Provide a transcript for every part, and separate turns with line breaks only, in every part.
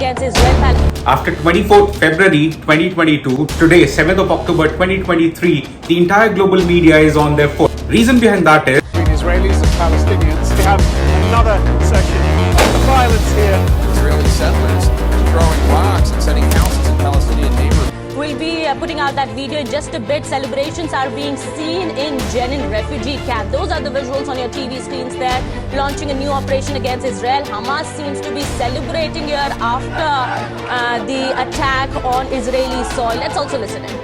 against Israel.
After 24th February 2022, today 7th of October 2023, the entire global media is on their foot. Reason behind that is
between Israelis and Palestinians. We have another section of violence here.
Israeli settlers throwing rocks and setting houses in Palestinian neighborhoods.
We'll be putting out that video in just a bit. Celebrations are being seen in Jenin refugee camp. Those are the visuals on your TV screens there. Launching a new operation against Israel. Hamas seems to be celebrating here after the attack on Israeli soil. Let's also listen in.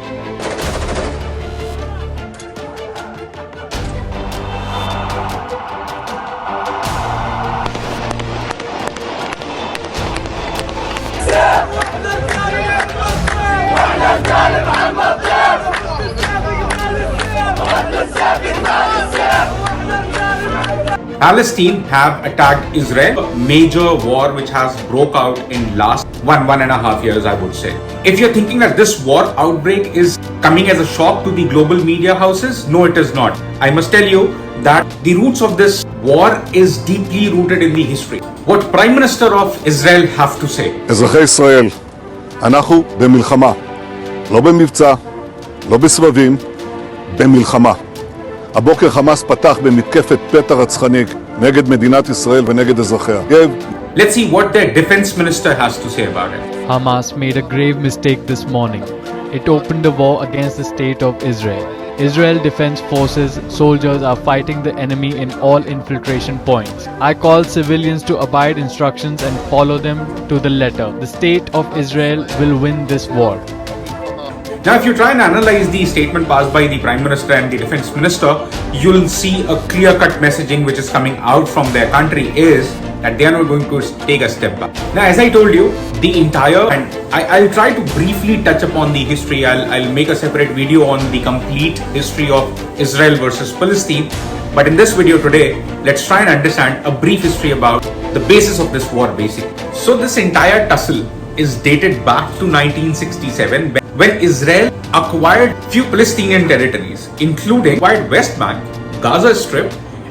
Palestine have attacked Israel, a major war which has broke out in last one and a half years, I would say. If you're thinking that this war outbreak is coming as a shock to the global media houses, no, it is not. I must tell you that the roots of this war is deeply rooted in the history. What Prime Minister of Israel have to say?
אזרחי ישראל, אנחנו במלחמה, לא במבצע, לא בסבבים, במלחמה. הבוקר חמאס פתח במתקפת פתע רצחנית נגד מדינת ישראל ונגד אזרחיה.
Let's see what their defense minister has to say about it.
Hamas made a grave mistake this morning. It opened a war against the state of Israel. Israel Defense Forces soldiers are fighting the enemy in all infiltration points. I call civilians to abide instructions and follow them to the letter. The state of Israel will win this war.
Now, if you try and analyze the statement passed by the Prime Minister and the Defense Minister, you'll see a clear-cut messaging which is coming out from their country is that they are not going to take a step back. Now, as I told you, the entire, and I'll try to briefly touch upon the history. I'll make a separate video on the complete history of Israel versus Palestine. But in this video today, let's try and understand a brief history about the basis of this war, basically. So this entire tussle is dated back to 1967 when Israel acquired few Palestinian territories, including acquired West Bank, Gaza Strip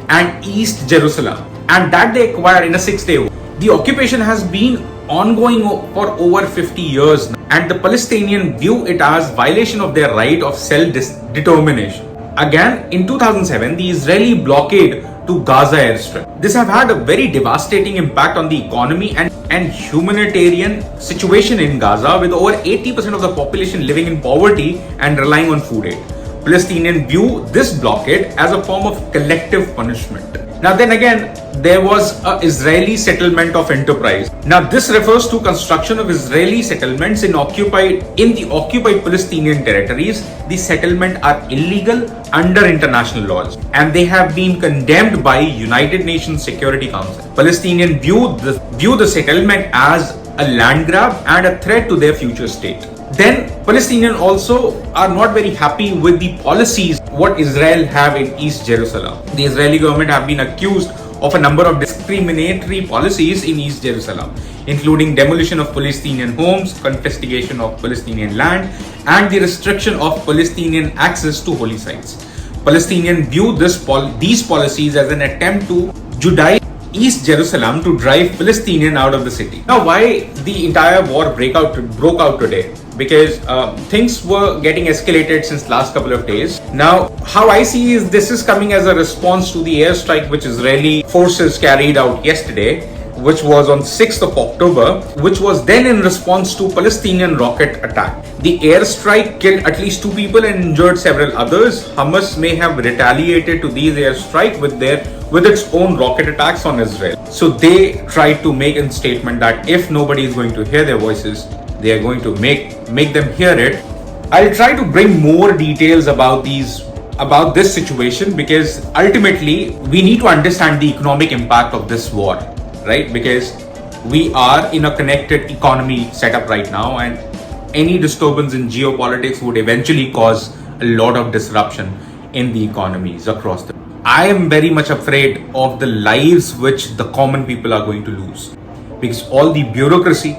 and East Jerusalem, and that they acquired in a 6-day war. The occupation has been ongoing for over 50 years now, and the Palestinian view it as violation of their right of self-determination. Again, in 2007, the Israeli blockade to Gaza airstrip. This have had a very devastating impact on the economy and humanitarian situation in Gaza, with over 80% of the population living in poverty and relying on food aid. Palestinians view this blockade as a form of collective punishment. Now then again, there was an Israeli settlement of enterprise. Now this refers to construction of Israeli settlements in the occupied Palestinian territories. The settlements are illegal under international laws and they have been condemned by United Nations Security Council. Palestinians view the settlement as a land grab and a threat to their future state. Then Palestinians also are not very happy with the policies what Israel have in East Jerusalem. The Israeli government have been accused of a number of discriminatory policies in East Jerusalem, including demolition of Palestinian homes, confiscation of Palestinian land, and the restriction of Palestinian access to holy sites. Palestinians view these policies as an attempt to Judaize East Jerusalem to drive Palestinians out of the city. Now, why the entire war broke out today? Because things were getting escalated since last couple of days. Now, how I see is this is coming as a response to the airstrike which Israeli forces carried out yesterday, which was on 6th of October, which was then in response to Palestinian rocket attack. The airstrike killed at least 2 people and injured several others. Hamas may have retaliated to these airstrikes with its own rocket attacks on Israel. So they tried to make a statement that if nobody is going to hear their voices, they are going to make them hear it. I'll try to bring more details about this situation, because ultimately we need to understand the economic impact of this war, right? Because we are in a connected economy setup right now, and any disturbance in geopolitics would eventually cause a lot of disruption in the economies across the world. I am very much afraid of the lives which the common people are going to lose, because all the bureaucracy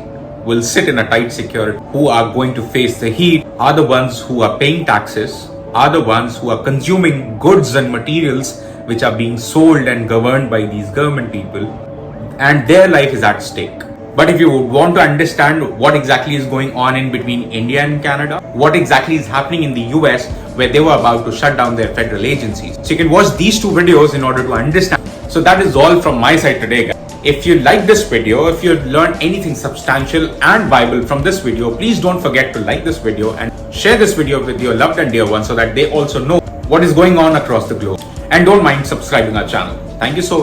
will sit in a tight security. Who are going to face the heat are the ones who are paying taxes, are the ones who are consuming goods and materials which are being sold and governed by these government people, and their life is at stake. But if you want to understand what exactly is going on in between India and Canada, what exactly is happening in the US where they were about to shut down their federal agencies, so you can watch these two videos in order to understand. So that is all from my side today, guys. If you like this video, if you learned anything substantial and viable from this video, please don't forget to like this video and share this video with your loved and dear ones so that they also know what is going on across the globe. And don't mind subscribing our channel. Thank you so much.